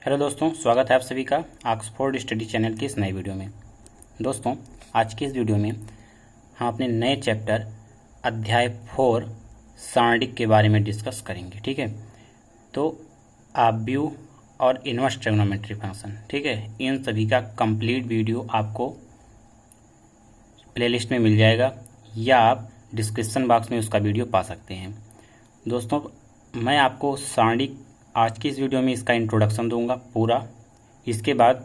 Hello दोस्तों, स्वागत है आप सभी का ऑक्सफोर्ड स्टडी चैनल की इस नए वीडियो में। दोस्तों, आज की इस वीडियो में हम अपने नए चैप्टर अध्याय 4 सारणिक के बारे में डिस्कस करेंगे। ठीक है, तो आव्यूह और इनवर्स ट्रिग्नोमेट्री फंक्शन, ठीक है, इन सभी का कंप्लीट वीडियो आपको प्लेलिस्ट में मिल जाएगा या आप डिस्क्रिप्शन बॉक्स में उसका वीडियो पा सकते हैं। दोस्तों, मैं आपको सारणिक आज की इस वीडियो में इसका इंट्रोडक्शन दूंगा पूरा। इसके बाद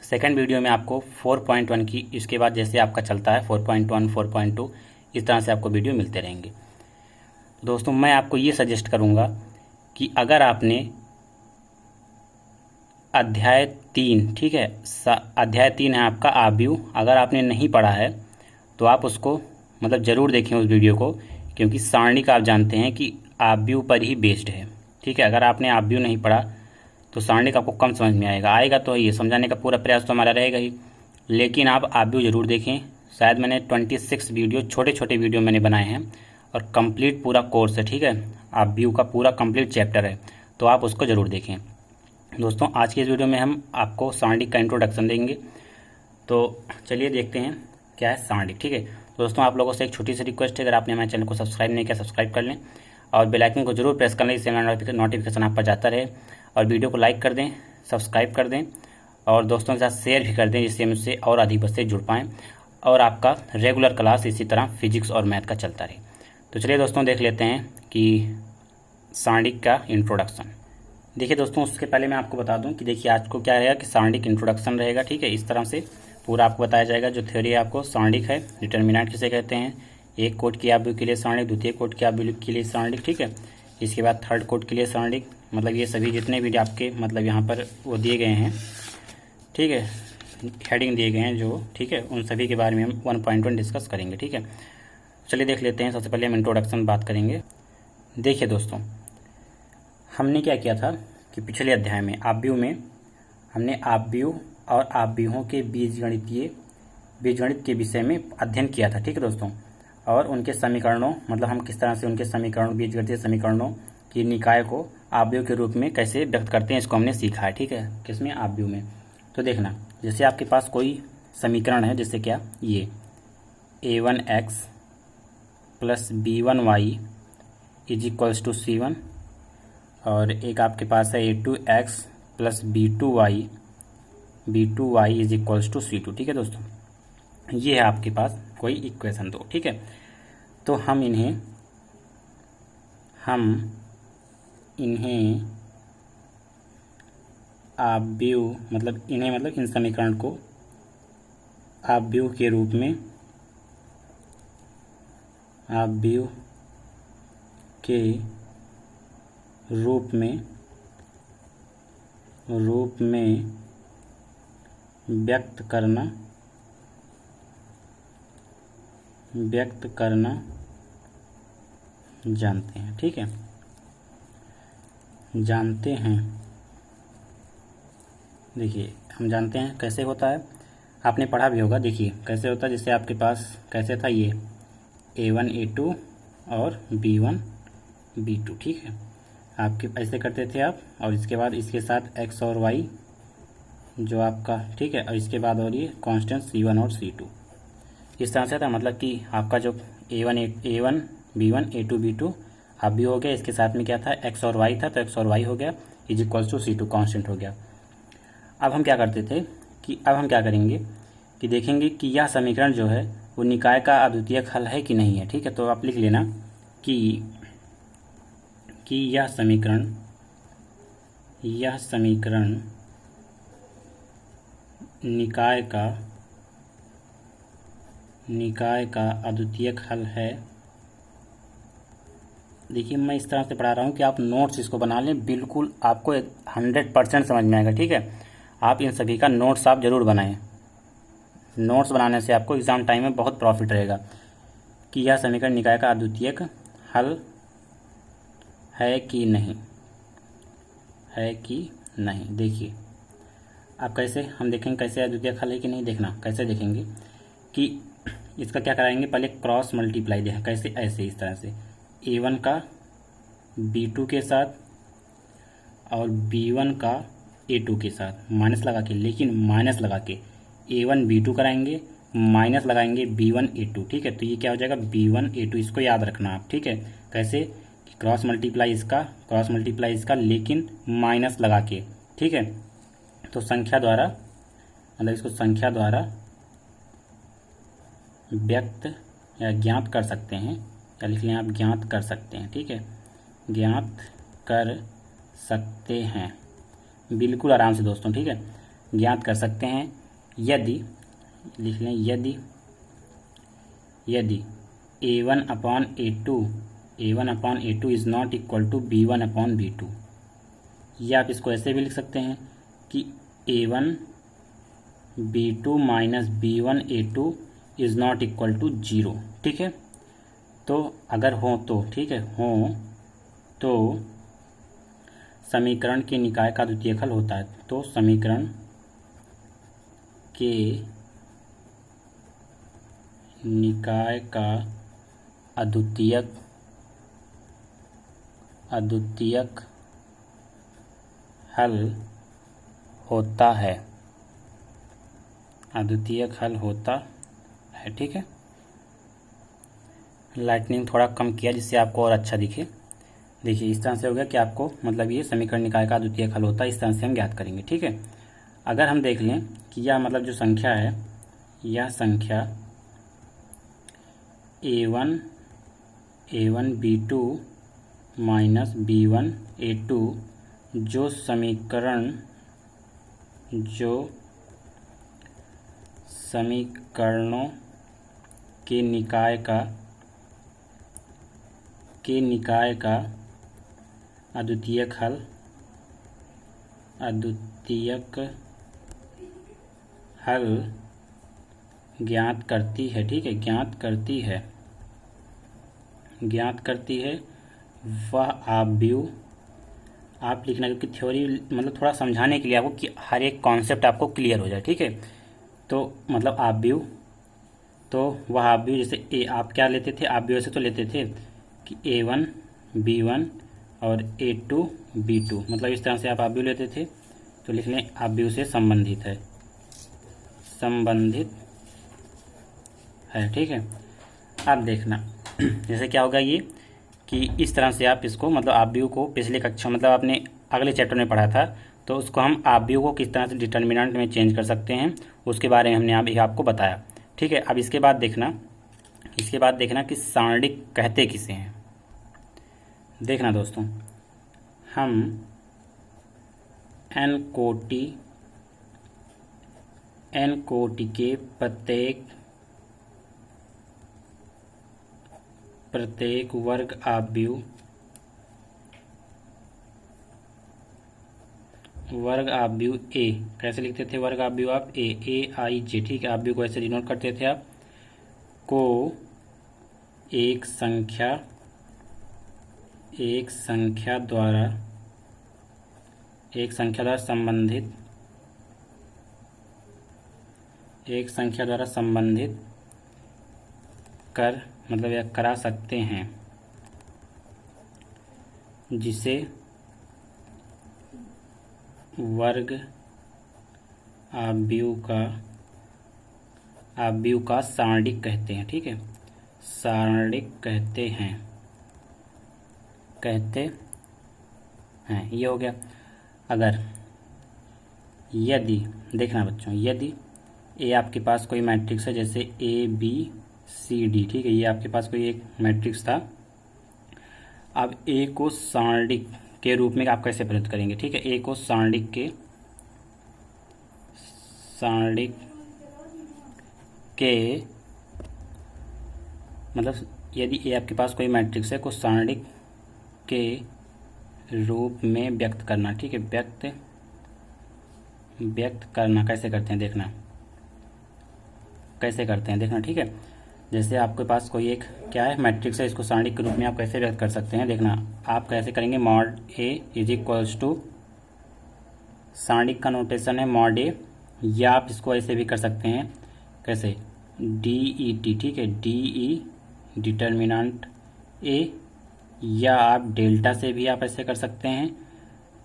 सेकंड वीडियो में आपको 4.1 की, इसके बाद जैसे आपका चलता है 4.1, 4.2, इस तरह से आपको वीडियो मिलते रहेंगे। दोस्तों, मैं आपको ये सजेस्ट करूंगा कि अगर आपने अध्याय 3, ठीक है, अध्याय 3 है आपका आव्यूह, अगर आपने नहीं पढ़ा है तो आप उसको मतलब ज़रूर देखें उस वीडियो को, क्योंकि सारणिक आप जानते हैं कि आव्यूह पर ही बेस्ड है। ठीक है, अगर आपने आव्यूह नहीं पढ़ा तो सारणिक आपको कम समझ में आएगा तो ये समझाने का पूरा प्रयास तो हमारा रहेगा ही, लेकिन आप आव्यूह ज़रूर देखें। शायद मैंने 26 वीडियो, छोटे छोटे वीडियो मैंने बनाए हैं और कंप्लीट पूरा कोर्स है। ठीक है, आव्यूह का पूरा कंप्लीट चैप्टर है, तो आप उसको ज़रूर देखें। दोस्तों, आज की इस वीडियो में हम आपको सारणिक का इंट्रोडक्शन देंगे, तो चलिए देखते हैं क्या है सारणिक। ठीक है दोस्तों, आप लोगों से एक छोटी सी रिक्वेस्ट है, अगर आपने हमारे चैनल को सब्सक्राइब नहीं किया सब्सक्राइब कर लें और बेल आइकन को जरूर प्रेस कर लें, इससे नोटिफिकेशन आप पर जाता रहे। और वीडियो को लाइक कर दें, सब्सक्राइब कर दें और दोस्तों के साथ शेयर भी कर दें, जिससे हम इससे और अधिक बच्चे जुड़ पाएँ और आपका रेगुलर क्लास इसी तरह फिजिक्स और मैथ का चलता रहे। तो चलिए दोस्तों, देख लेते हैं कि सारणिक का इंट्रोडक्शन। देखिए दोस्तों, उसके पहले मैं आपको बता दूं कि देखिए आज को क्या रहेगा कि सारणिक इंट्रोडक्शन रहेगा। ठीक है, इस तरह से पूरा आपको बताया जाएगा। जो थ्योरी है आपको सारणिक है, डिटर्मिनेंट किसे कहते हैं, एक कोट की आव्यूह के लिए सारणिक, द्वितीय कोट की आव्यूह के लिए सारणिक। ठीक है, इसके बाद थर्ड कोट के लिए सारणिक, मतलब ये सभी जितने भी आपके मतलब यहाँ पर वो दिए गए हैं, ठीक है, हेडिंग दिए गए हैं जो, ठीक है, उन सभी के बारे में हम 1.1 डिस्कस करेंगे। ठीक है, चलिए देख लेते हैं। सबसे पहले हम इंट्रोडक्शन बात करेंगे। देखिए दोस्तों, हमने क्या किया था कि पिछले अध्याय में आव्यूह में हमने आव्यूह और आव्यूहों के बीजगणित के विषय में अध्ययन किया था। ठीक है दोस्तों, और उनके समीकरणों, मतलब हम किस तरह से उनके समीकरण, बीजगणितीय समीकरणों की निकाय को आव्यूह के रूप में कैसे व्यक्त करते हैं, इसको हमने सीखा है। ठीक है, किसमें, आव्यूह में। तो देखना, जैसे आपके पास कोई समीकरण है, जैसे क्या, ये a1x plus b1y is equals to c1, और एक आपके पास है a2x plus b2y is equals to c2। ठीक है दोस्तों, ये है आपके पास कोई इक्वेशन दो। ठीक है, तो हम इन्हें आव्यूह, मतलब इन समीकरण को आव्यूह के रूप में, आव्यूह के रूप में व्यक्त करना जानते हैं। ठीक है, जानते हैं। देखिए, हम जानते हैं कैसे होता है, आपने पढ़ा भी होगा। देखिए कैसे होता है, जैसे आपके पास कैसे था, ये a1 a2 और b1 b2। ठीक है, आपके ऐसे करते थे आप, और इसके बाद इसके साथ x और y जो आपका, ठीक है, और इसके बाद और ये कांस्टेंट c1 और c2, इस तरह से था। मतलब कि आपका जो a1 b1 a2 b2 आप भी हो गया, इसके साथ में क्या था, x और y था, तो x और y हो गया is equals to c2 constant हो गया। अब हम क्या करते थे कि अब हम क्या करेंगे कि देखेंगे कि यह समीकरण जो है वो निकाय का अद्वितीयक हल है कि नहीं है। ठीक है, तो आप लिख लेना कि यह समीकरण निकाय का अद्वितीयक हल है। देखिए, मैं इस तरह से पढ़ा रहा हूँ कि आप नोट्स इसको बना लें, बिल्कुल आपको 100% समझ में आएगा। ठीक है, आप इन सभी का नोट्स आप ज़रूर बनाएं। नोट्स बनाने से आपको एग्ज़ाम टाइम में बहुत प्रॉफिट रहेगा कि यह समीकरण निकाय का अद्वितीयक हल है कि नहीं। देखिए, आप कैसे, हम देखेंगे कैसे अद्वितीयक हल है कि नहीं। देखना कैसे देखेंगे कि इसका क्या कराएंगे, पहले क्रॉस मल्टीप्लाई देखा कैसे, ऐसे इस तरह से a1 का b2 के साथ और b1 का A2 के साथ माइनस लगा के, लेकिन माइनस लगा के A1 B2 कराएंगे, माइनस लगाएंगे B1 A2, ठीक है। तो ये क्या हो जाएगा B1 A2, इसको याद रखना आप, ठीक है। कैसे कि क्रॉस मल्टीप्लाई इसका लेकिन माइनस लगा के, ठीक है। तो संख्या द्वारा मतलब इसको संख्या द्वारा व्यक्त या ज्ञात कर सकते हैं, या लिख लें आप ज्ञात कर सकते हैं, ठीक है। ज्ञात कर सकते हैं, बिल्कुल आराम से दोस्तों, ठीक है। ज्ञात कर सकते हैं यदि, लिख लें यदि A1/A2 is not equal to B1/B2, या आप इसको ऐसे भी लिख सकते हैं कि A1B2 minus B1A2 is not equal to 0, ठीक है। तो अगर हो तो, ठीक है, हो तो समीकरण के निकाय का द्वितीयक हल होता है। तो समीकरण के निकाय का अद्वितीयक हल होता है, ठीक है। लाइटनिंग थोड़ा कम किया जिससे आपको और अच्छा दिखे। देखिए इस तरह से हो गया कि आपको मतलब ये समीकरण निकाय का द्वितीयक हल होता है, इस तरह से हम ज्ञात करेंगे, ठीक है। अगर हम देख लें कि यह मतलब जो संख्या है, यह संख्या A1B2 माइनस B1A2 जो समीकरणों के निकाय का अद्वितीयक हल ज्ञात करती है, ठीक है। ज्ञात करती है वह आव्यूह, आप लिखना, क्योंकि थ्योरी मतलब थोड़ा समझाने के लिए आपको कि हर एक कॉन्सेप्ट आपको क्लियर हो जाए, ठीक है। तो मतलब आव्यूह, तो वह आव्यूह जैसे ए आप क्या लेते थे, आव्यूह से तो लेते थे कि A1B1 और A2B2, मतलब इस तरह से आप आव्यूह लेते थे। तो लिख लें आव्यूह से संबंधित है, ठीक है। अब देखना जैसे क्या होगा ये कि इस तरह से आप इसको मतलब आव्यूह को पिछले कक्षा मतलब आपने अगले चैप्टर में पढ़ा था, तो उसको हम आव्यूह को किस तरह से डिटर्मिनेंट में चेंज कर सकते हैं उसके बारे में हमने अभी आपको बताया, ठीक है। अब इसके बाद देखना कि सारणिक कहते किसे हैं। देखना दोस्तों, हम एन कोटि के प्रत्येक वर्ग आव्यूह ए कैसे लिखते थे, वर्ग आव्यूह आप AIJ, ठीक है। आव्यूह को ऐसे डिनोट करते थे आप, को एक संख्या द्वारा संबंधित कर मतलब या करा सकते हैं, जिसे वर्ग आव्यूह का सारणिक कहते हैं, ठीक है। सारणिक कहते हैं, ये हो गया। अगर यदि देखना बच्चों, यदि ए आपके पास कोई मैट्रिक्स है जैसे ABCD, ठीक है, ये आपके पास कोई एक मैट्रिक्स था। अब ए को सारणिक के रूप में आप कैसे प्रयुक्त करेंगे, ठीक है। ए को सारणिक के मतलब यदि ए आपके पास कोई मैट्रिक्स है को सारणिक के रूप में व्यक्त करना, ठीक है। व्यक्त करना कैसे करते हैं देखना, ठीक है। जैसे आपके पास कोई एक क्या है मैट्रिक्स है, इसको सारणिक के रूप में आप कैसे व्यक्त कर सकते हैं देखना। आप कैसे करेंगे, mod A is equals to, सारणिक का नोटेशन है मॉड A, या आप इसको ऐसे भी कर सकते हैं कैसे DET, ठीक है, DE डिटर्मिनेंट A, या आप डेल्टा से भी आप ऐसे कर सकते हैं।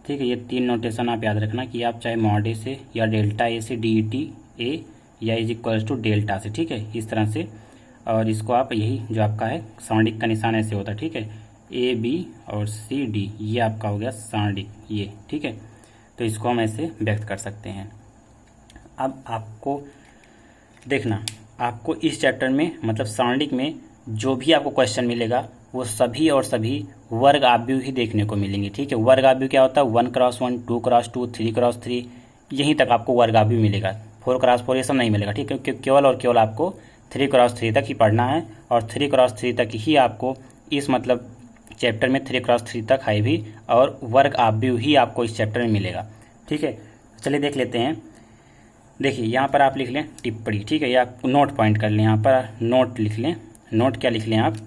ठीक है। ये 3 नोटेशन आप याद रखना कि आप चाहे मॉड ए से या डेल्टा ए से DET ए या इज इक्वल्स टू डेल्टा से, ठीक है, इस तरह से। और इसको आप यही जो आपका है सारणिक का निशान ऐसे होता है, ठीक है, AB और CD ये आपका हो गया सारणिक ये, ठीक है। तो इसको हम ऐसे व्यक्त कर सकते हैं। अब आपको देखना, आपको इस चैप्टर में मतलब सारणिक में जो भी आपको क्वेश्चन मिलेगा वो सभी और सभी वर्ग आव्यूह ही देखने को मिलेंगे, ठीक है। वर्ग आव्यूह क्या होता है? 1x1, 2x2, 3x3, यहीं तक आपको वर्ग आव्यूह मिलेगा। 4x4 ये सब नहीं मिलेगा, ठीक है, क्योंकि केवल और केवल आपको 3x3 तक ही पढ़ना है और 3x3 तक ही आपको इस मतलब चैप्टर में 3x3 तक है भी और वर्ग आव्यूह ही आपको इस चैप्टर में मिलेगा, ठीक है। चलिए देख लेते हैं। देखिए यहाँ पर आप लिख लें टिप्पणी, ठीक है, या नोट पॉइंट कर लें। यहाँ पर नोट लिख लें। नोट क्या लिख लें आप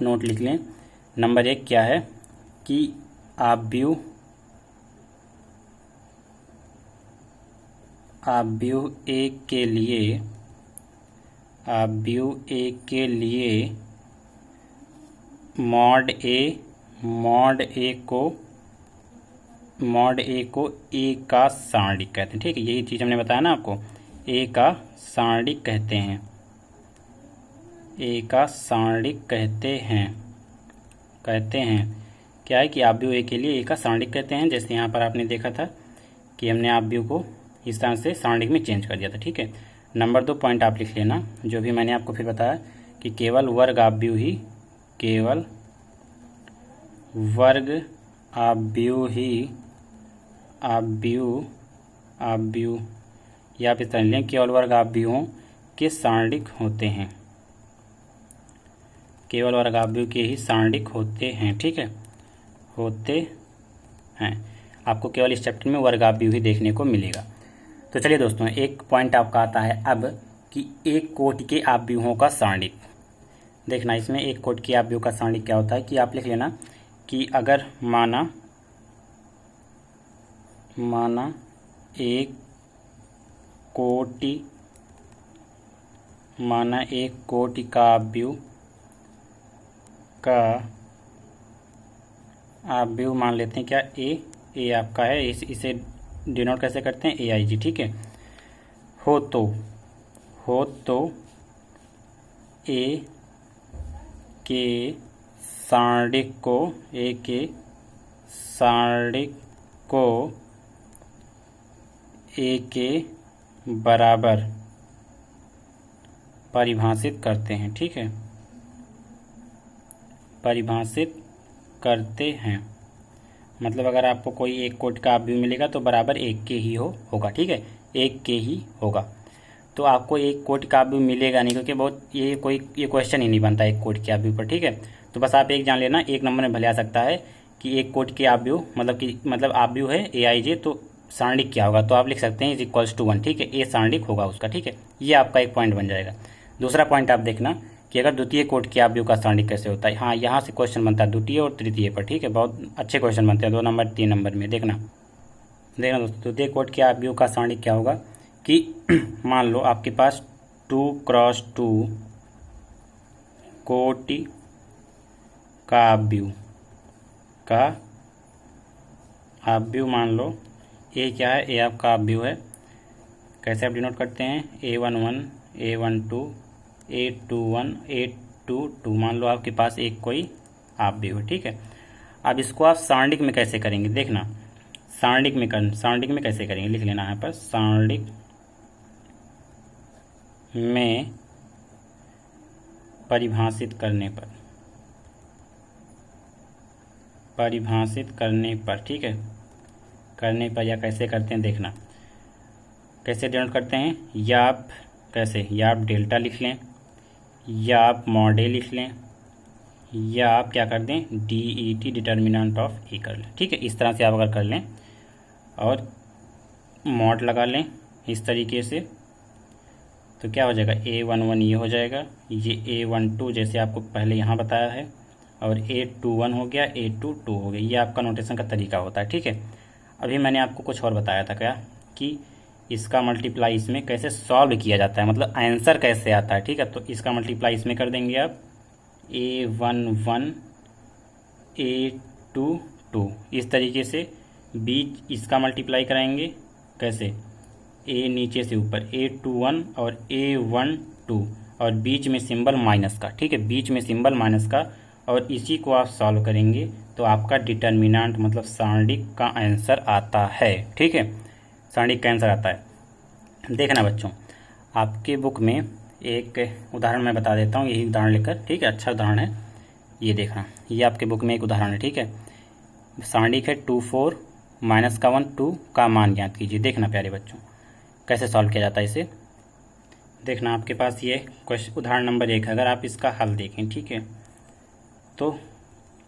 नोट लिख लें। नंबर 1 क्या है कि आव्यूह A के लिए मॉड ए को A का सारणिक कहते हैं, ठीक है। यही चीज़ हमने बताया ना आपको, A का सारणिक कहते हैं, A का सारणिक कहते हैं। क्या है कि आव्यूह A के लिए A का सारणिक कहते हैं। जैसे यहाँ पर आपने देखा था कि हमने आव्यूह को इस तरह से सारणिक में चेंज कर दिया था, ठीक है। नंबर 2 पॉइंट आप लिख लेना, जो भी मैंने आपको फिर बताया कि केवल वर्ग आव्यूह या आप इस तरह लें, केवल वर्ग आव्यूहों के सारणिक होते हैं, केवल वर्ग आव्यूह के ही सारणिक होते हैं, ठीक है, होते हैं। आपको केवल इस चैप्टर में वर्ग आव्यूह ही देखने को मिलेगा। तो चलिए दोस्तों, एक पॉइंट आपका आता है अब कि एक कोटि के आव्यूहों का सारणिक। देखना, इसमें एक कोटि के आव्यूह का सारणिक क्या होता है कि आप लिख लेना कि अगर माना एक कोटि का आव्यूह मान लेते हैं क्या ए आपका है, इसे डिनोट कैसे करते हैं AIG, ठीक है। हो तो A के सारणिक को A के बराबर परिभाषित करते हैं, ठीक है, परिभाषित करते हैं। मतलब अगर आपको कोई एक कोटि का आव्यूह मिलेगा तो बराबर 1 के ही होगा, ठीक है, 1 के ही होगा। तो आपको एक कोटि का आव्यूह मिलेगा नहीं, क्योंकि ये क्वेश्चन ही नहीं बनता एक कोटि के आव्यूह पर, ठीक है। तो बस आप एक जान लेना, एक नंबर में भले आ सकता है कि एक कोटि के आव्यूह मतलब आव्यूह है AIJ, तो सारणिक क्या होगा, तो आप लिख सकते हैं इज इक्वल्स टू 1, ठीक है, A सारणिक होगा उसका, ठीक है। ये आपका एक पॉइंट बन जाएगा। दूसरा पॉइंट आप देखना कि अगर द्वितीय कोटि के आव्यूह का सारणिक कैसे होता है। हाँ, यहाँ से क्वेश्चन बनता है द्वितीय और तृतीय पर, ठीक है, बहुत अच्छे क्वेश्चन बनते हैं 2 नंबर 3 नंबर में। देखना दोस्तों, द्वितीय कोटि के आव्यूह का सारणिक क्या होगा कि मान लो आपके पास 2x2 कोटि का आव्यूह मान लो A क्या है, A आपका आव्यूह है। कैसे आप डिनोट करते हैं, A11, A12, A21, A22, मान लो आपके पास एक कोई आव्यूह है, ठीक है। अब इसको आप सारणिक में कैसे करेंगे, देखना, सारणिक में कैसे करेंगे, लिख लेना यहाँ पर, सारणिक में परिभाषित करने पर, ठीक है, करने पर या कैसे करते हैं देखना, कैसे डिनोट करते हैं, या आप डेल्टा लिख लें, या आप मॉड ए लिख लें, या आप क्या कर दें DET डिटर्मिनेंट ऑफ ए कर लें, ठीक है। इस तरह से आप अगर कर लें और मॉड लगा लें इस तरीके से, तो क्या हो जाएगा, A11 ये हो जाएगा, ये A12 जैसे आपको पहले यहाँ बताया है, और A21 हो गया, A22 हो गया। ये आपका नोटेशन का तरीका होता है, ठीक है। अभी मैंने आपको कुछ और बताया था क्या कि इसका मल्टीप्लाई इसमें कैसे सॉल्व किया जाता है, मतलब आंसर कैसे आता है, ठीक है। तो इसका मल्टीप्लाई इसमें कर देंगे आप, A11 A22 इस तरीके से बीच इसका मल्टीप्लाई कराएंगे कैसे, ए नीचे से ऊपर A21 और A12 और बीच में सिंबल माइनस का, ठीक है, बीच में सिंबल माइनस का, और इसी को आप सॉल्व करेंगे तो आपका डिटर्मिनेंट मतलब सारणिक का आंसर आता है। ठीक है, सारणिक का आंसर आता है। देखना बच्चों, आपके बुक में एक उदाहरण मैं बता देता हूँ, यही उदाहरण लेकर, ठीक है, अच्छा उदाहरण है, ये देखना, ये आपके बुक में एक उदाहरण है। ठीक है, सारणिक है 2 4 माइनस का 1 2 का मान ज्ञात कीजिए। देखना प्यारे बच्चों कैसे सॉल्व किया जाता है इसे। देखना आपके पास ये क्वेश्चन उदाहरण नंबर 1 है, अगर आप इसका हल देखें, ठीक है, तो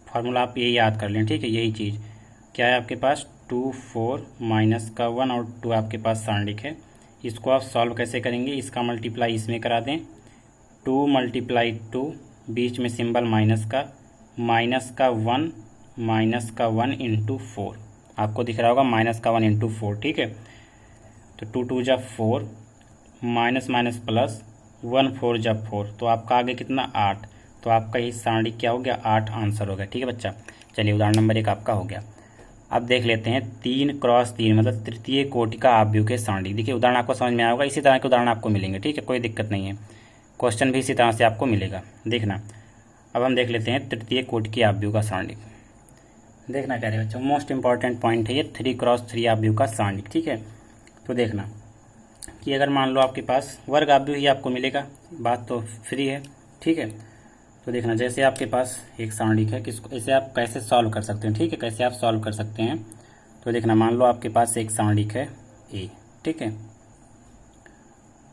फार्मूला आप ये याद कर लें। ठीक है, यही चीज़ क्या है आपके पास, 2 4 माइनस का 1 और 2 आपके पास सारणिक है। इसको आप सॉल्व कैसे करेंगे, इसका मल्टीप्लाई इसमें करा दें, 2 मल्टीप्लाई 2 बीच में सिंबल माइनस का 1 इंटू 4, आपको दिख रहा होगा -1 इंटू 4। ठीक है, तो 2 2 जा 4 माइनस माइनस प्लस 1 4 जा 4, तो आपका आगे कितना 8, तो आपका ये सारणिक क्या हो गया 8 आंसर हो गया। ठीक है बच्चा, चलिए उदाहरण नंबर 1 आपका हो गया। अब देख लेते हैं 3 क्रॉस 3 मतलब तृतीय कोटि का आव्यूह के सारणिक। देखिए उदाहरण आपको समझ में आया होगा, इसी तरह के उदाहरण आपको मिलेंगे। ठीक है, कोई दिक्कत नहीं है, क्वेश्चन भी इसी तरह से आपको मिलेगा। देखना अब हम देख लेते हैं तृतीय कोटि के आव्यूह का सारणिक। देखना क्या है बच्चों, मोस्ट इंपॉर्टेंट पॉइंट है ये 3 क्रॉस 3 आव्यूह का सारणिक। ठीक है, तो देखना कि अगर मान लो आपके पास वर्ग आव्यूह ही आपको मिलेगा, बात तो फ्री है। ठीक है, तो देखना जैसे आपके पास एक सारणिक है, किसको इसे आप कैसे सॉल्व कर सकते हैं। ठीक है, कैसे आप सॉल्व कर सकते हैं, तो देखना मान लो आपके पास एक सारणिक है ए। ठीक है,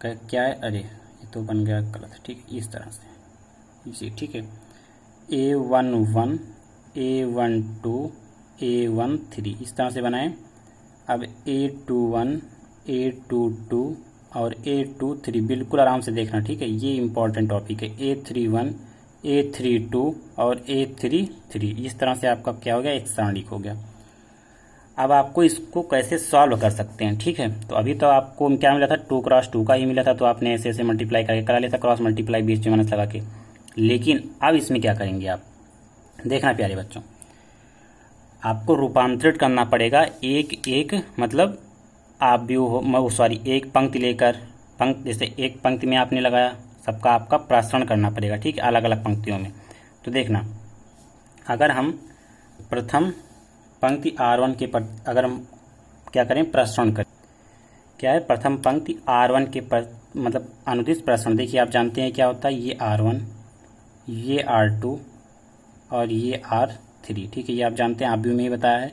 क्या है, अरे ये तो बन गया गलत। ठीक है, इस तरह से इसी, ठीक है, A11 A12 A13 इस तरह से बनाएं। अब A21 A22 और A23 बिल्कुल आराम से देखना। ठीक है, ये इंपॉर्टेंट टॉपिक है। A31 A32 और A33 इस तरह से आपका क्या हो गया, एक सारणिक हो गया। अब आपको इसको कैसे सॉल्व कर सकते हैं। ठीक है, तो अभी तो आपको क्या मिला था, 2 क्रॉस 2 का ही मिला था, तो आपने ऐसे ऐसे मल्टीप्लाई करके करा लिया था, क्रॉस मल्टीप्लाई बीच में माइनस लगा के। लेकिन अब इसमें क्या करेंगे आप, देखना प्यारे बच्चों, आपको रूपांतरित करना पड़ेगा। एक एक मतलब आव्यूह सॉरी एक पंक्ति लेकर, जैसे एक पंक्ति में आपने लगाया, सबका आपका प्रसरण करना पड़ेगा। ठीक है, अलग अलग पंक्तियों में। तो देखना अगर हम प्रथम पंक्ति R1 के अगर हम क्या करें, प्रसरण करें, क्या है प्रथम पंक्ति R1 के मतलब अनुदिश प्रसरण। देखिए आप जानते हैं क्या होता है, ये R1 ये R2 और ये R3। ठीक है, ये आप जानते हैं, आव्यूह में ही बताया है,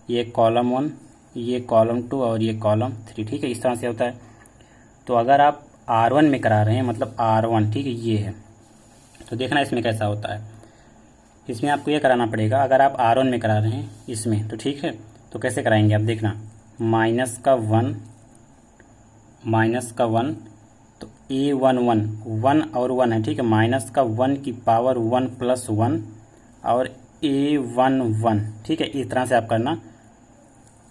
ये कॉलम 1 ये कॉलम 2 और ये कॉलम 3। ठीक है, इस तरह से होता है। तो अगर आप R1 में करा रहे हैं मतलब R1, ठीक है, ये है, तो देखना इसमें कैसा होता है। इसमें आपको ये कराना पड़ेगा, अगर आप R1 में करा रहे हैं इसमें, तो ठीक है, तो कैसे कराएंगे आप देखना, माइनस का 1 तो A11 1 और 1 है। ठीक है, माइनस का 1 की पावर 1 प्लस 1 और A11। ठीक है, इस तरह से आप करना।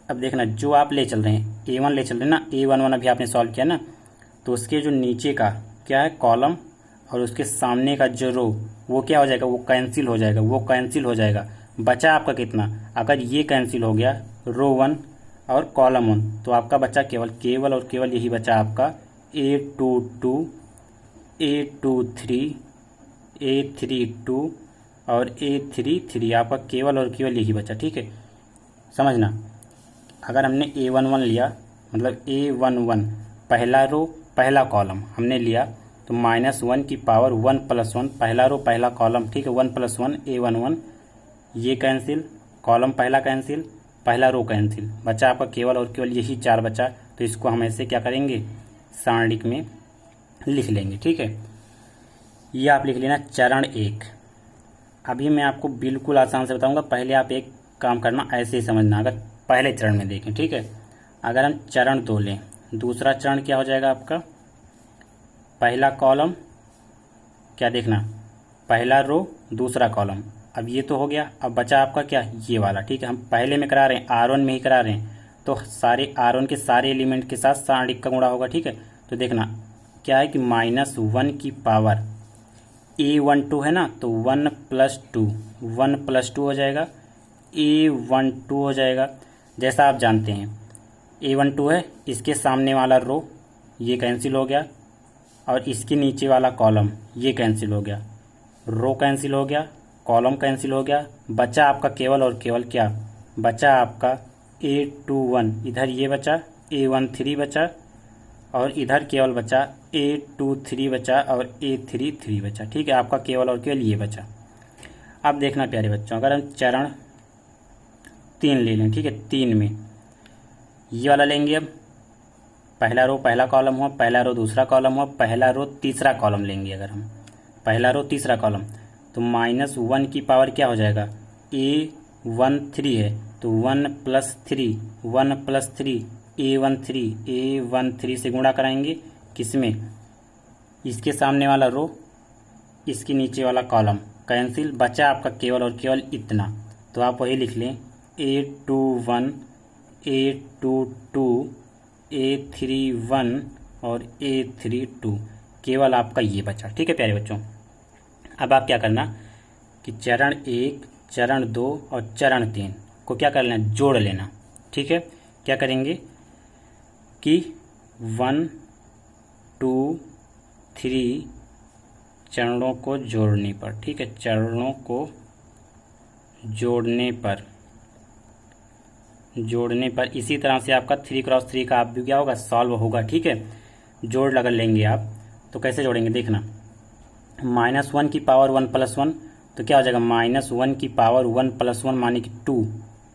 अब देखना जो आप ले चल रहे हैं A1 ले चल रहे हैं ना, A11 अभी आपने सॉल्व किया ना, तो उसके जो नीचे का क्या है कॉलम और उसके सामने का जो रो वो क्या हो जाएगा, वो कैंसिल हो जाएगा। बचा आपका कितना, अगर ये कैंसिल हो गया रो 1 और कॉलम 1, तो आपका बचा केवल और केवल यही बचा आपका A22 A23 A32 और A33, आपका केवल और केवल यही बचा। ठीक है, समझना, अगर हमने A11 लिया मतलब A11 पहला रो पहला कॉलम हमने लिया, तो -1 की पावर 1 प्लस 1 पहला रो पहला कॉलम। ठीक है, 1 प्लस 1 A11, ये कैंसिल, कॉलम पहला कैंसिल, पहला रो कैंसिल, बचा आपका केवल और केवल यही 4 बचा। तो इसको हम ऐसे क्या करेंगे, सारणिक में लिख लेंगे। ठीक है, ये आप लिख लेना चरण 1। अभी मैं आपको बिल्कुल आसान से बताऊंगा, पहले आप एक काम करना, ऐसे ही समझना। अगर पहले चरण में देखें, ठीक है, अगर हम चरण 2 लें, दूसरा चरण क्या हो जाएगा आपका, पहला कॉलम क्या देखना, पहला रो दूसरा कॉलम। अब ये तो हो गया, अब बचा आपका क्या, ये वाला। ठीक है, हम पहले में करा रहे हैं, R1 में ही करा रहे हैं, तो सारे R1 के सारे एलिमेंट के साथ सारणिक का गुणा होगा। ठीक है, तो देखना क्या है कि -1 की पावर A12 है ना, तो 1 प्लस 2 हो जाएगा, A12 हो जाएगा। जैसा आप जानते हैं A12 है, इसके सामने वाला रो ये कैंसिल हो गया और इसके नीचे वाला कॉलम ये कैंसिल हो गया, रो कैंसिल हो गया, कॉलम कैंसिल हो गया, बचा आपका केवल और केवल क्या, बचा आपका A21, इधर ये बचा, A13 बचा और इधर केवल बचा A23 बचा और A33 बचा। ठीक है, आपका केवल और केवल ये बचा। अब देखना प्यारे बच्चों, अगर हम चरण 3 ले लें, ठीक है, 3 में ये वाला लेंगे। अब पहला रो पहला कॉलम हुआ, पहला रो दूसरा कॉलम हुआ, पहला रो तीसरा कॉलम लेंगे। अगर हम पहला रो तीसरा कॉलम तो -1 की पावर क्या हो जाएगा, A13 है तो 1 + 3, 1 + 3 A13 से गुणा कराएंगे किसमें, इसके सामने वाला रो इसके नीचे वाला कॉलम कैंसिल, बचा आपका केवल और केवल इतना। तो आप वही लिख लें A21, A22, A31 और A32, केवल आपका ये बचा। ठीक है प्यारे बच्चों, अब आप क्या करना कि चरण 1, चरण 2 और चरण 3 को क्या कर लेना, जोड़ लेना। ठीक है, क्या करेंगे कि 1, 2, 3 चरणों को जोड़ने पर, ठीक है, चरणों को जोड़ने पर इसी तरह से आपका 3x3 का आप भी क्या होगा, सॉल्व होगा। ठीक है, जोड़ लगा लेंगे आप, तो कैसे जोड़ेंगे देखना, -1 की पावर 1 + 1 तो क्या हो जाएगा, -1 की पावर 1 + 1 माने कि 2।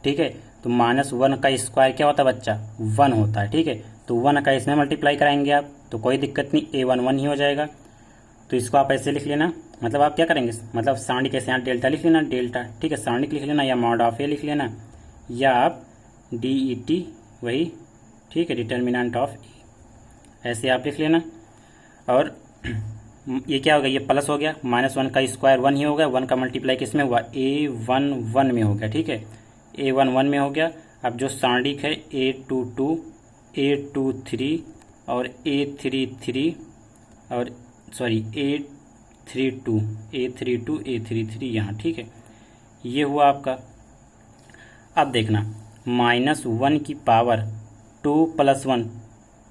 ठीक है, तो -1 का स्क्वायर क्या होता है बच्चा, 1 होता है। ठीक है, तो 1 का इसमें मल्टीप्लाई कराएंगे आप तो कोई दिक्कत नहीं, A11 ही हो जाएगा। तो इसको आप ऐसे लिख लेना, मतलब आप क्या करेंगे, मतलब सारणी कैसे, यहाँ डेल्टा लिख लेना, डेल्टा। ठीक है, सारणी लिख लेना या मॉड ऑफ ए लिख लेना या आप DET वही, ठीक है, डिटर्मिनेंट ऑफ ए, ऐसे आप लिख लेना। और ये क्या हो गया, ये प्लस हो गया, -1 का स्क्वायर 1 ही हो गया, 1 का मल्टीप्लाई किस में हुआ, A11 में हो गया। ठीक है, A11 में हो गया। अब जो सारणिक है A22, A23 और A33 और सॉरी A32, A33 यहाँ। ठीक है, ये हुआ आपका। अब देखना, -1 की पावर 2 + 1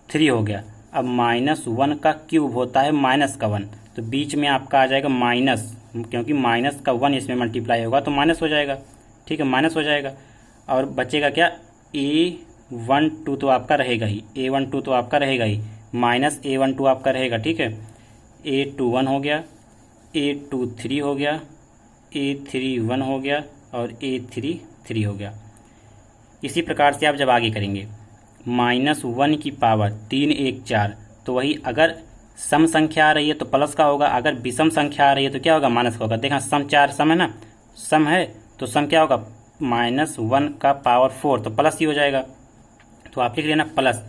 3 हो गया। अब -1 का क्यूब होता है -1, तो बीच में आपका आ जाएगा माइनस, क्योंकि -1 इसमें मल्टीप्लाई होगा तो माइनस हो जाएगा। ठीक है, माइनस हो जाएगा और बचेगा क्या, A12 तो आपका रहेगा ही, A12 तो आपका रहेगा ही, -A12 आपका रहेगा। ठीक है, A21 हो गया, A23 हो गया, A31 हो गया और A33 हो गया। इसी प्रकार से आप जब आगे करेंगे, -1 की पावर 3, 1, 4 तो वही, अगर सम संख्या आ रही है तो प्लस का होगा, अगर विषम संख्या आ रही है तो क्या होगा, माइनस का होगा। देखा, सम 4 सम है ना, सम है तो सम क्या होगा, -1 का पावर 4 तो प्लस ही हो जाएगा। तो आप लिख लेना प्लस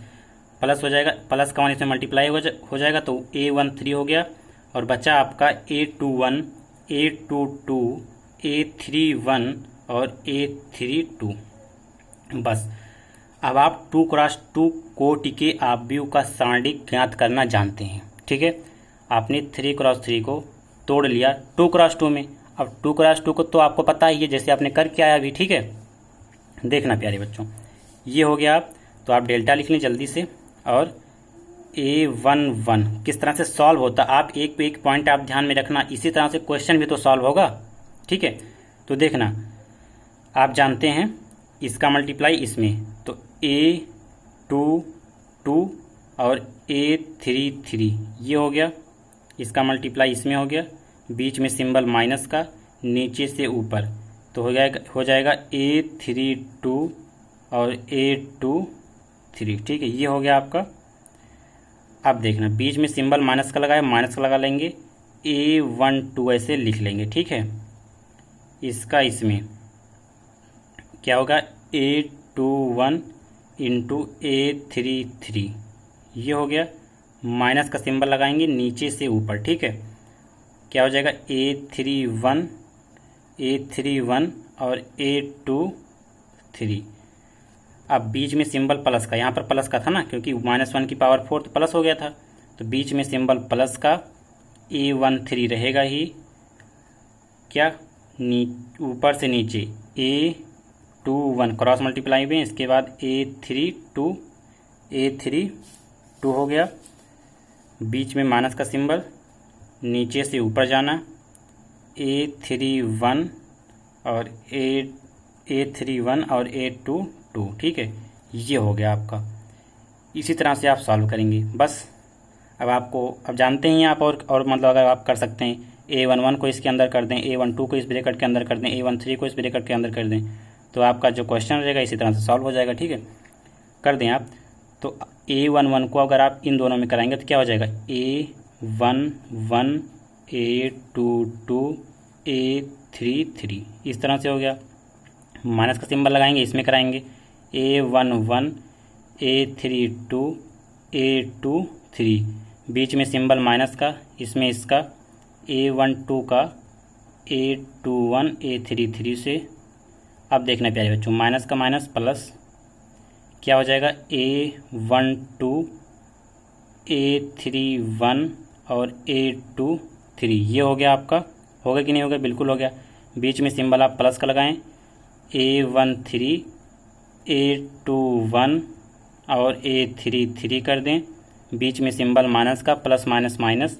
हो जाएगा, प्लस का 1 इसमें मल्टीप्लाई हो जाएगा तो A13 हो गया और बचा आपका A21, A22, A31 और A32। बस अब आप 2x2 कोटि के आव्यूह का सारणिक ज्ञात करना जानते हैं। ठीक है, आपने 3x3 को तोड़ लिया 2x2 में। अब 2x2 को तो आपको पता ही है, जैसे आपने करके आया अभी। ठीक है, देखना प्यारे बच्चों, ये हो गया। आप तो आप डेल्टा लिख लें जल्दी से। और A11 किस तरह से सॉल्व होता, आप एक पे एक पॉइंट आप ध्यान में रखना, इसी तरह से क्वेश्चन भी तो सॉल्व होगा। ठीक है, तो देखना, आप जानते हैं इसका मल्टीप्लाई इसमें, तो A22 और A33 ये हो गया, इसका मल्टीप्लाई इसमें हो गया, बीच में सिंबल माइनस का, नीचे से ऊपर, तो हो जाएगा A32 और A23। ठीक है, ये हो गया आपका। अब देखना, बीच में सिंबल माइनस का लगाया, माइनस का लगा लेंगे, A12 ऐसे लिख लेंगे। ठीक है, इसका इसमें क्या होगा, A21 इंटू A33 ये हो गया, माइनस का सिंबल लगाएंगे नीचे से ऊपर। ठीक है, क्या हो जाएगा, A31 और A23। अब बीच में सिंबल प्लस का, यहाँ पर प्लस का था ना, क्योंकि -1 की पावर 4 तो प्लस हो गया था, तो बीच में सिंबल प्लस का, A13 रहेगा ही, क्या ऊपर से नीचे 2 1 क्रॉस मल्टीप्लाई में, इसके बाद A3 2 हो गया, बीच में माइनस का सिंबल, नीचे से ऊपर जाना, A3 1 और A3 1 और A2 2, ठीक है, ये हो गया आपका। इसी तरह से आप सॉल्व करेंगे बस। अब जानते हैं आप, और मतलब अगर आप कर सकते हैं A11 को इसके अंदर कर दें, A12 को इस ब्रैकेट के अंदर कर दें, A13 को इस ब्रैकेट के अंदर कर दें, तो आपका जो क्वेश्चन रहेगा इसी तरह से सॉल्व हो जाएगा, ठीक है। कर दें आप, तो A11 को अगर आप इन दोनों में कराएंगे तो क्या हो जाएगा, A11 A22 A33, इस तरह से हो गया। माइनस का सिंबल लगाएंगे, इसमें कराएंगे A11 A32 A23, बीच में सिंबल माइनस का, इसमें इसका A12 का A21 A33 से। अब देखना प्यारे बच्चों, माइनस का माइनस प्लस, क्या हो जाएगा A12 A31 और A23, ये हो गया आपका। हो गया कि नहीं हो गया, बिल्कुल हो गया। बीच में सिंबल आप प्लस का लगाएं, A13 A21 और A33 कर दें, बीच में सिंबल माइनस का, प्लस माइनस माइनस,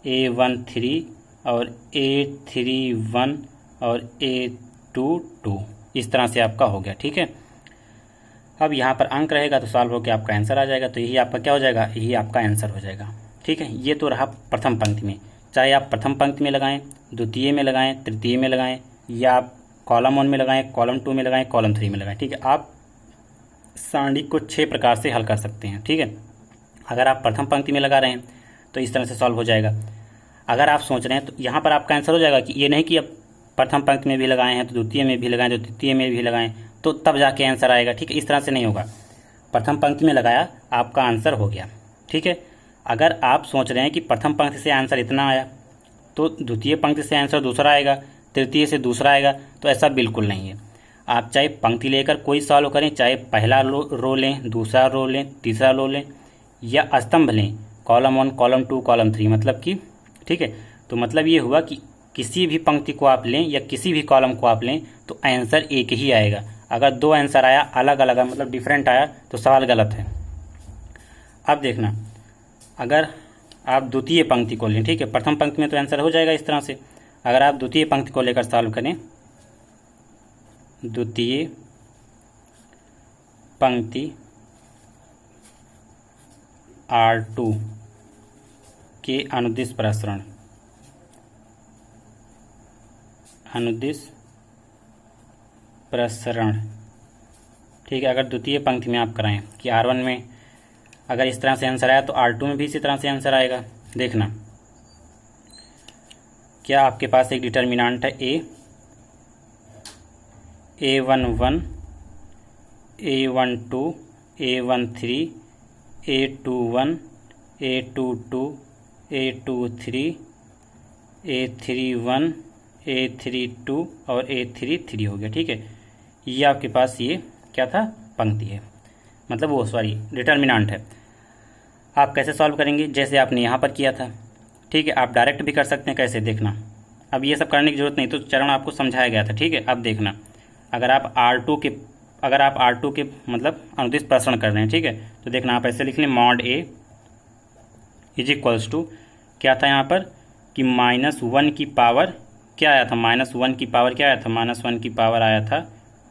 A13 और A31 और A22, इस तरह से आपका हो गया, ठीक है। अब यहाँ पर अंक रहेगा तो सॉल्व होकर आपका आंसर आ जाएगा, तो यही आपका क्या हो जाएगा, यही आपका आंसर हो जाएगा, ठीक है। ये तो रहा प्रथम पंक्ति में, चाहे आप प्रथम पंक्ति में लगाएं, द्वितीय में लगाएं, तृतीय में लगाएं, या आप कॉलम 1 में लगाएं, कॉलम 2 में लगाएं, कॉलम 3 में लगाएं, ठीक है। आप सारणी को 6 प्रकार से हल कर सकते हैं, ठीक है। अगर आप प्रथम पंक्ति में लगा रहे हैं तो इस तरह से सॉल्व हो जाएगा। अगर आप सोच रहे हैं तो यहाँ पर आपका आंसर हो जाएगा कि ये नहीं कि अब प्रथम पंक्ति में भी लगाए हैं तो द्वितीय में भी लगाएं, तो तृतीय में भी लगाएं तो तब जाके आंसर आएगा, ठीक है। इस तरह से नहीं होगा, प्रथम पंक्ति में लगाया आपका आंसर हो गया, ठीक है। अगर आप सोच रहे हैं कि प्रथम पंक्ति से आंसर इतना आया तो द्वितीय पंक्ति से आंसर दूसरा आएगा, तृतीय से दूसरा आएगा, तो ऐसा बिल्कुल नहीं है। आप चाहे पंक्ति लेकर कोई सॉल्व करें, चाहे पहला रो लें, दूसरा रो लें, तीसरा रो लें, या स्तंभ लें, कॉलम 1 कॉलम 2 कॉलम 3, मतलब कि, ठीक है। तो मतलब ये हुआ कि किसी भी पंक्ति को आप लें या किसी भी कॉलम को आप लें तो आंसर एक ही आएगा। अगर 2 आंसर आया अलग अलग, मतलब डिफरेंट आया, तो सवाल गलत है। अब देखना, अगर आप द्वितीय पंक्ति को लें, ठीक है, प्रथम पंक्ति में तो आंसर हो जाएगा इस तरह से। अगर आप द्वितीय पंक्ति को लेकर सॉल्व करें, द्वितीय पंक्ति R2 के अनुदिश प्रसरण, ठीक है। अगर द्वितीय पंक्ति में आप कराएं कि R1 में अगर इस तरह से आंसर आया तो R2 में भी इसी तरह से आंसर आएगा। देखना, क्या आपके पास एक डिटर्मिनेंट है A11 A12 A13 A21 A22 A23 A31 A32 और A33 हो गया, ठीक है। ये आपके पास ये क्या था, पंक्ति है, मतलब वो सॉरी डिटर्मिनेंट है। आप कैसे सॉल्व करेंगे, जैसे आपने यहाँ पर किया था, ठीक है। आप डायरेक्ट भी कर सकते हैं, कैसे देखना। अब ये सब करने की जरूरत नहीं, तो चरण आपको समझाया गया था, ठीक है। अब देखना, अगर आप R2 के मतलब अनुदिश प्रसरण कर रहे हैं, ठीक है, तो देखना आप ऐसे लिख लें, mod A is equals to, क्या था यहाँ पर कि -1 की पावर क्या आया था, -1 की पावर क्या आया था, -1 की पावर आया था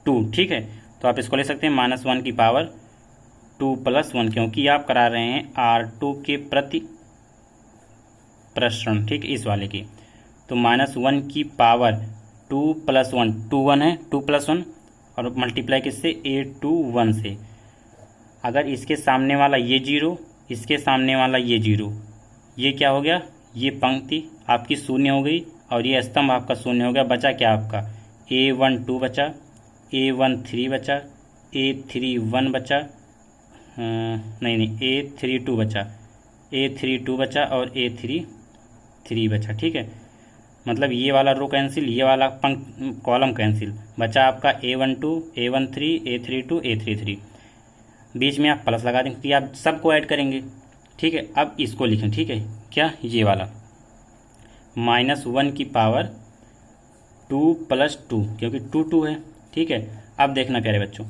2, ठीक है। तो आप इसको ले सकते हैं -1 की पावर 2 + 1, क्योंकि आप करा रहे हैं R2 के प्रति प्रसरण, ठीक, इस वाले की। तो -1 की पावर 2 + 1, 2 1 है, 2 + 1, और मल्टीप्लाई किससे, A21 से। अगर इसके सामने वाला ये 0, इसके सामने वाला ये 0, ये क्या हो गया, ये पंक्ति आपकी शून्य हो गई और ये स्तंभ आपका शून्य हो गया। बचा क्या आपका, A12 बचा, A13 बचा, A31 बचा, नहीं A32 बचा, A32 बचा और A33 बचा, ठीक है। मतलब ये वाला रो कैंसिल, ये वाला कॉलम कैंसिल, बचा आपका A12 A13 A32 A33। बीच में आप प्लस लगा दें क्योंकि आप सबको ऐड करेंगे, ठीक है। अब इसको लिखें, ठीक है, क्या, ये वाला -1 की पावर 2 + 2, क्योंकि 2 2 है, ठीक है। अब देखना प्यारे बच्चों,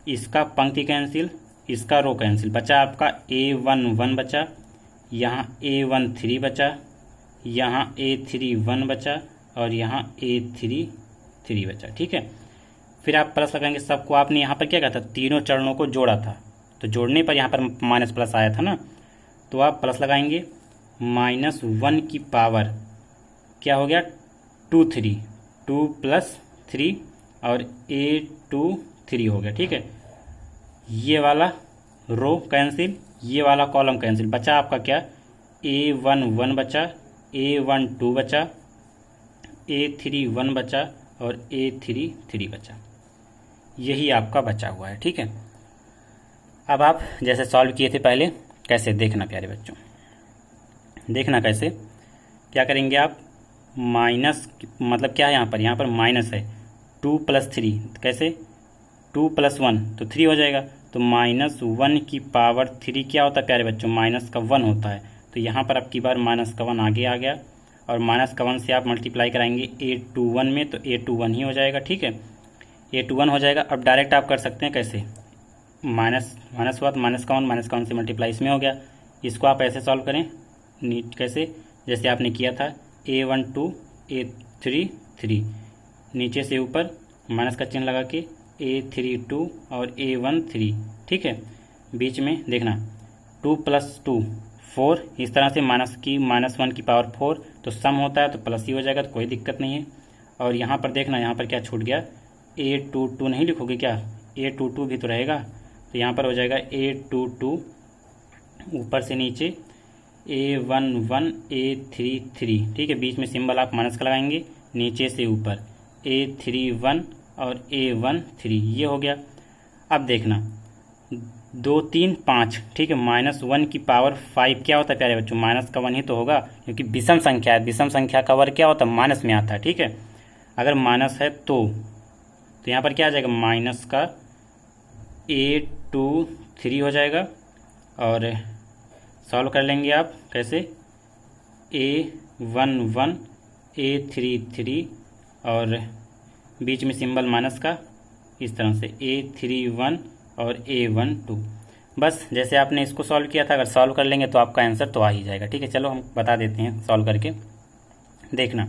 इसका पंक्ति कैंसिल, इसका रो कैंसिल, बचा आपका A1 1 बचा, यहाँ A1 3 बचा, यहाँ A3 1 बचा और यहाँ A3 3 बचा। ठीक है, फिर आप प्लस लगाएंगे सबको। आपने यहाँ पर क्या कहा था, तीनों चरणों को जोड़ा था, तो जोड़ने पर यहाँ पर माइनस प्लस आया था ना, तो आप प्लस लगाएंगे। -1 की पावर क्या हो गया 2 3, 2 + 3 और A2 3 हो गया। ठीक है, ये वाला रो कैंसिल, ये वाला कॉलम कैंसिल, बचा आपका क्या A1 1 बचा, A1 2 बचा, A3 1 बचा और A3 3 बचा। यही आपका बचा हुआ है। ठीक है, अब आप जैसे सॉल्व किए थे पहले, कैसे देखना प्यारे बच्चों, देखना कैसे, क्या करेंगे आप, माइनस मतलब क्या है यहाँ पर माइनस है, 2 + 3 कैसे, 2 + 1 तो 3 हो जाएगा, तो -1 की पावर 3 क्या होता है प्यारे बच्चों, माइनस का 1 होता है। तो यहाँ पर अब की बार माइनस का 1 आगे आ गया और माइनस का 1 से आप मल्टीप्लाई कराएंगे A21 में, तो A21 ही हो जाएगा। ठीक है, A21 हो जाएगा। अब डायरेक्ट आप कर सकते हैं कैसे, माइनस हुआ तो माइनस का 1 से मल्टीप्लाई इसमें हो गया। इसको आप ऐसे सॉल्व करें कैसे, जैसे आपने किया था A1 2 A3 3, नीचे से ऊपर माइनस का चिन्ह लगा के A3 2 और A1 3। ठीक है, बीच में देखना 2 + 2 4, इस तरह से -1 की पावर 4, तो सम होता है तो प्लस ही हो जाएगा, तो कोई दिक्कत नहीं है। और यहाँ पर देखना, यहाँ पर क्या छूट गया, A22 नहीं लिखोगे क्या, A22 भी तो रहेगा, तो यहाँ पर हो जाएगा A22 ऊपर से नीचे A11 A33। ठीक है, बीच में सिंबल आप माइनस का लगाएंगे, नीचे से ऊपर A31 और A13, ये हो गया। अब देखना 2 3 5, ठीक है, -1 की पावर 5 क्या होता है प्यारे बच्चों, माइनस का 1 ही तो होगा, क्योंकि विषम संख्या है, विषम संख्या का वर्ग क्या होता है, माइनस में आता है। ठीक है, अगर माइनस है तो यहाँ पर क्या आ जाएगा, माइनस का A23 हो जाएगा। और सॉल्व कर लेंगे आप कैसे, A11 A33 और बीच में सिंबल माइनस का, इस तरह से A31 और A12। बस जैसे आपने इसको सॉल्व किया था, अगर सॉल्व कर लेंगे तो आपका आंसर तो आ ही जाएगा। ठीक है, चलो हम बता देते हैं सॉल्व करके। देखना,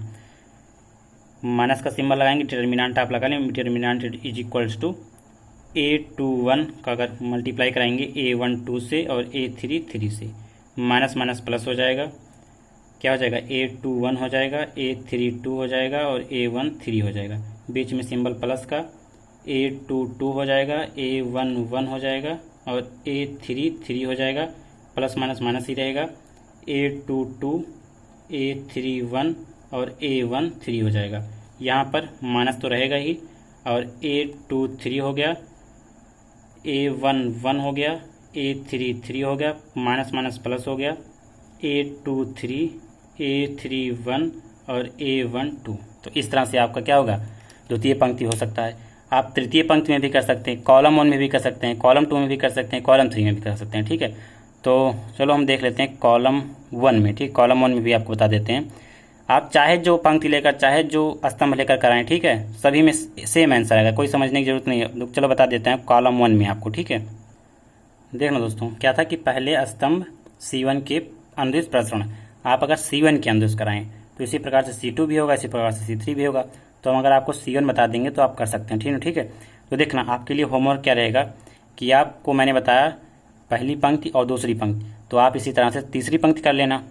माइनस का सिंबल लगाएंगे, डिटर्मिनेंट आप लगा लें, डिटर्मिनेंट = A21 का अगर मल्टीप्लाई कराएंगे A12 से और A33 से, माइनस माइनस प्लस हो जाएगा, क्या हो जाएगा, A21 हो जाएगा, A32 हो जाएगा और A13 हो जाएगा, बीच में सिंबल प्लस का, A22 हो जाएगा, A11 हो जाएगा और A33 हो जाएगा, प्लस माइनस माइनस ही रहेगा, A22 A31 और A13 हो जाएगा। यहाँ पर माइनस तो रहेगा ही, और A23 हो गया, A11 हो गया, A33 हो गया, माइनस माइनस प्लस हो गया, A23 A31 और A12। तो इस तरह से आपका क्या होगा, द्वितीय पंक्ति हो सकता है। आप तृतीय पंक्ति में भी कर सकते हैं, कॉलम 1 में भी कर सकते हैं, कॉलम 2 में भी कर सकते हैं, कॉलम 3 में भी कर सकते हैं। ठीक है, तो चलो हम देख लेते हैं कॉलम 1 में। ठीक, कॉलम 1 में भी आपको बता देते हैं, आप चाहे जो पंक्ति लेकर, चाहे जो स्तंभ लेकर कराएं, ठीक है, सभी में सेम आंसर आएगा, कोई समझने की जरूरत नहीं है। चलो बता देते हैं कॉलम 1 में आपको। ठीक है, देखना दोस्तों, क्या था कि पहले स्तंभ C1 के अनुदिश प्रसरण, आप अगर C1 के अनुदिश कराएं तो इसी प्रकार से C2 भी होगा, इसी प्रकार से C3 भी होगा। तो हम अगर आपको C1 बता देंगे तो आप कर सकते हैं। ठीक है, तो देखना आपके लिए होमवर्क क्या रहेगा कि आपको मैंने बताया पहली पंक्ति और दूसरी पंक्ति, तो आप इसी तरह से तीसरी पंक्ति कर लेना,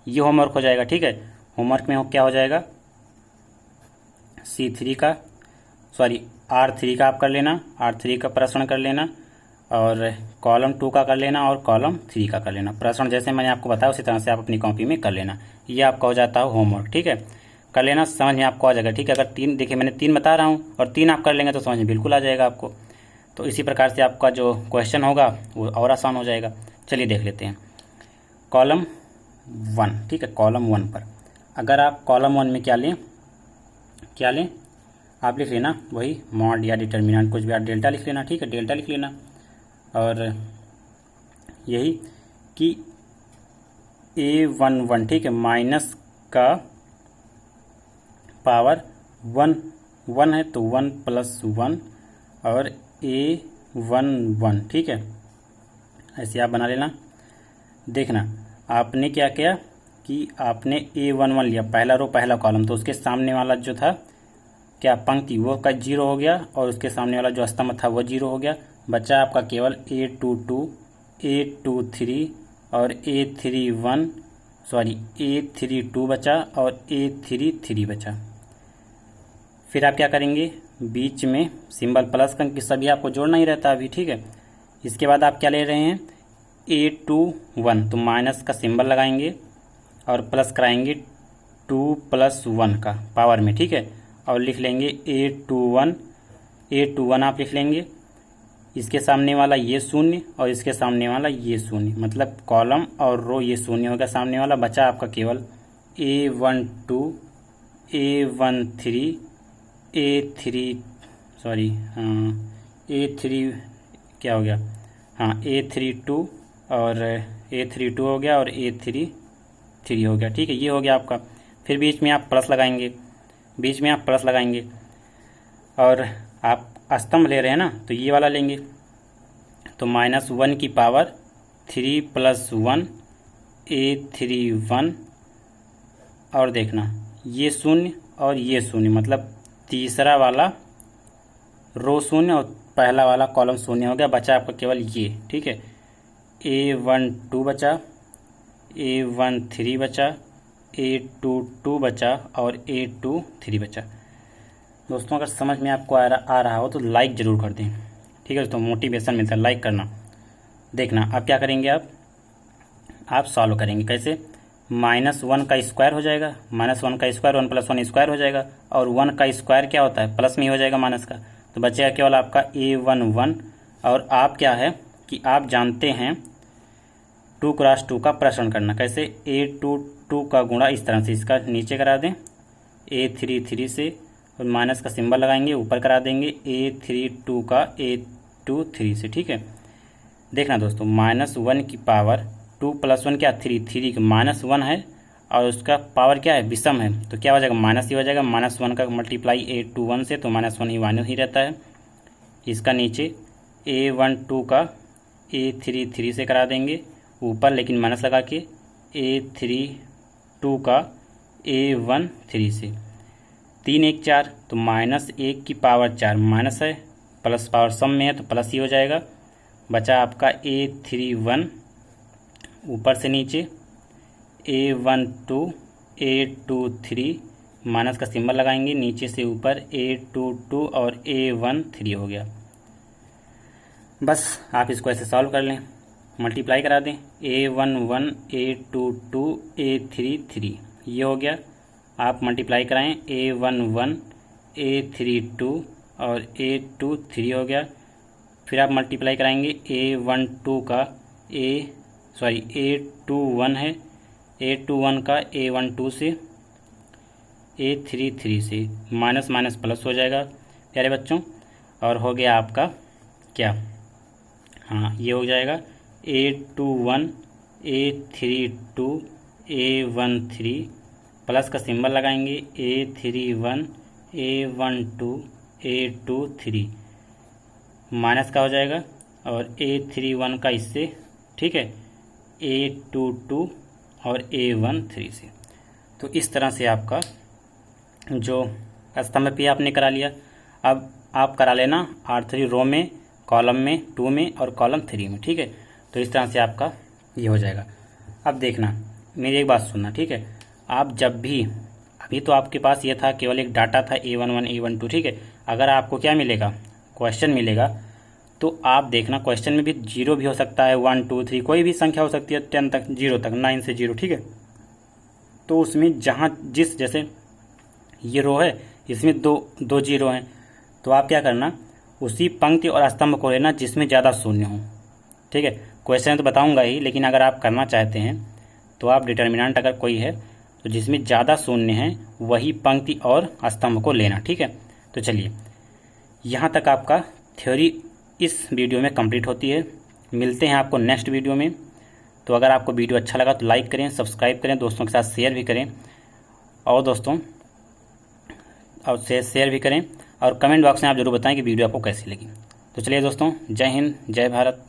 ये होमवर्क हो जाएगा। ठीक है, होमवर्क में क्या हो जाएगा, R3 का आप कर लेना, R3 का प्रश्न कर लेना और कॉलम 2 का कर लेना और कॉलम 3 का कर लेना। प्रश्न जैसे मैंने आपको बताया उसी तरह से आप अपनी कॉपी में कर लेना, ये आपका हो जाता है होमवर्क। ठीक है, कर लेना, समझ में आपको आ जाएगा। ठीक है, अगर 3 देखिए मैंने 3 बता रहा हूँ और 3 आप कर लेंगे तो समझ में बिल्कुल आ जाएगा आपको। तो इसी प्रकार से आपका जो क्वेश्चन होगा वो और आसान हो जाएगा। चलिए देख लेते हैं कॉलम 1। ठीक है, कॉलम 1 पर अगर आप कॉलम 1 में क्या लें, आप लिख लेना वही मॉड या डिटर्मिनेंट, कुछ भी आप डेल्टा लिख लेना। ठीक है, डेल्टा लिख लेना और यही कि A11, ठीक है, माइनस का पावर 1 है तो 1 + 1 और A11, ठीक है, ऐसे आप बना लेना। देखना आपने क्या किया कि आपने A11 लिया, पहला रो पहला कॉलम, तो उसके सामने वाला जो था क्या पंक्ति वो का 0 हो गया और उसके सामने वाला जो स्तंभ था वो 0 हो गया। बचा आपका केवल A22, A23 और A32 बचा और A33 बचा। फिर आप क्या करेंगे, बीच में सिंबल प्लस का, सभी आपको जोड़ना ही रहता है अभी, ठीक है। इसके बाद आप क्या ले रहे हैं, A21, तो माइनस का सिंबल लगाएंगे और प्लस कराएंगे 2 + 1 का पावर में, ठीक है, और लिख लेंगे A21 आप लिख लेंगे। इसके सामने वाला ये शून्य और इसके सामने वाला ये शून्य, मतलब कॉलम और रो ये शून्य हो गया सामने वाला। बचा आपका केवल A12, A13, A3 क्या हो गया, हाँ A32 और A32 हो गया और A33 हो गया, ठीक है, ये हो गया आपका। फिर बीच में आप प्लस लगाएंगे, और आप स्तंभ ले रहे हैं ना, तो ये वाला लेंगे, तो -1 की पावर 3 + 1 A31, और देखना ये शून्य और ये शून्य, मतलब तीसरा वाला रो शून्य और पहला वाला कॉलम शून्य हो गया। बचा आपका केवल ये, ठीक है, A12 बचा, A13 बचा, A22 बचा और A23 बचा। दोस्तों अगर समझ में आपको आ रहा हो तो लाइक ज़रूर कर दें, ठीक है दोस्तों, मोटिवेशन मिलता है लाइक करना। देखना अब क्या करेंगे, आप सॉल्व करेंगे कैसे, -1 का स्क्वायर हो जाएगा, -1 का स्क्वायर 1 + 1 स्क्वायर हो जाएगा, और 1 का स्क्वायर क्या होता है, प्लस में ही हो जाएगा माइनस का, तो बचेगा केवल आपका A11। और आप क्या है कि आप जानते हैं 2 × 2 का प्रश्न करना, कैसे, A22 का गुणा इस तरह से, इसका नीचे करा दें A33 से, और माइनस का सिंबल लगाएंगे, ऊपर करा देंगे A32 का A23 से, ठीक है। देखना दोस्तों, -1 की पावर 2 + 1 क्या 3 का -1 है और उसका पावर क्या है, विषम है, तो क्या हो जाएगा, माइनस ही हो जाएगा। -1 का मल्टीप्लाई A21 से, तो -1 ही माइनस ही रहता है। इसका नीचे A12 का A33 से करा देंगे ऊपर, लेकिन माइनस लगा के, A32 का A13 से, 3 1 4, तो -1 की पावर 4 माइनस है, प्लस पावर सम में है तो प्लस ही हो जाएगा। बचा आपका A31 ऊपर से नीचे, A12, A23, माइनस का सिंबल लगाएंगे, नीचे से ऊपर A22 और A13 हो गया। बस आप इसको ऐसे सॉल्व कर लें, मल्टीप्लाई करा दें, A11, A22, A33, ये हो गया। आप मल्टीप्लाई कराएं, A11, A32 और A23 हो गया। फिर आप मल्टीप्लाई कराएंगे A12 का A21 है, A21 का A12 से, A33 से, माइनस माइनस प्लस हो जाएगा प्यारे बच्चों, और हो गया आपका क्या, हाँ ये हो जाएगा A21, A32, A13, प्लस का सिंबल लगाएंगे, A31, A12, A23, माइनस का हो जाएगा, और A31 का इससे, ठीक है, A22 और A13 से। तो इस तरह से आपका जो स्तंभ पे आपने करा लिया। अब आप करा लेना R3 रो में, कॉलम में 2 में और कॉलम 3 में, ठीक है। तो इस तरह से आपका ये हो जाएगा। अब देखना, मेरी एक बात सुनना, ठीक है। आप जब भी, अभी तो आपके पास ये था, केवल एक डाटा था A11, A12, ठीक है। अगर आपको क्या मिलेगा, क्वेश्चन मिलेगा, तो आप देखना क्वेश्चन में भी 0 भी हो सकता है, 1 2 3 कोई भी संख्या हो सकती है 10 तक, 0 तक, 9 से 0, ठीक है। तो उसमें जहाँ जिस, जैसे ये रो है, इसमें दो 0 हैं, तो आप क्या करना, उसी पंक्ति और स्तंभ को लेना जिसमें ज़्यादा शून्य हो, ठीक है। क्वेश्चन तो बताऊंगा ही, लेकिन अगर आप करना चाहते हैं तो आप डिटर्मिनेंट अगर कोई है तो जिसमें ज़्यादा शून्य है वही पंक्ति और स्तंभ को लेना, ठीक है। तो चलिए, यहाँ तक आपका थ्योरी इस वीडियो में कंप्लीट होती है। मिलते हैं आपको नेक्स्ट वीडियो में। तो अगर आपको वीडियो अच्छा लगा तो लाइक करें, सब्सक्राइब करें, दोस्तों के साथ शेयर भी करें, और दोस्तों और शेयर भी करें। और कमेंट बॉक्स में आप ज़रूर बताएं कि वीडियो आपको कैसी लगी। तो चलिए दोस्तों, जय हिंद, जय भारत।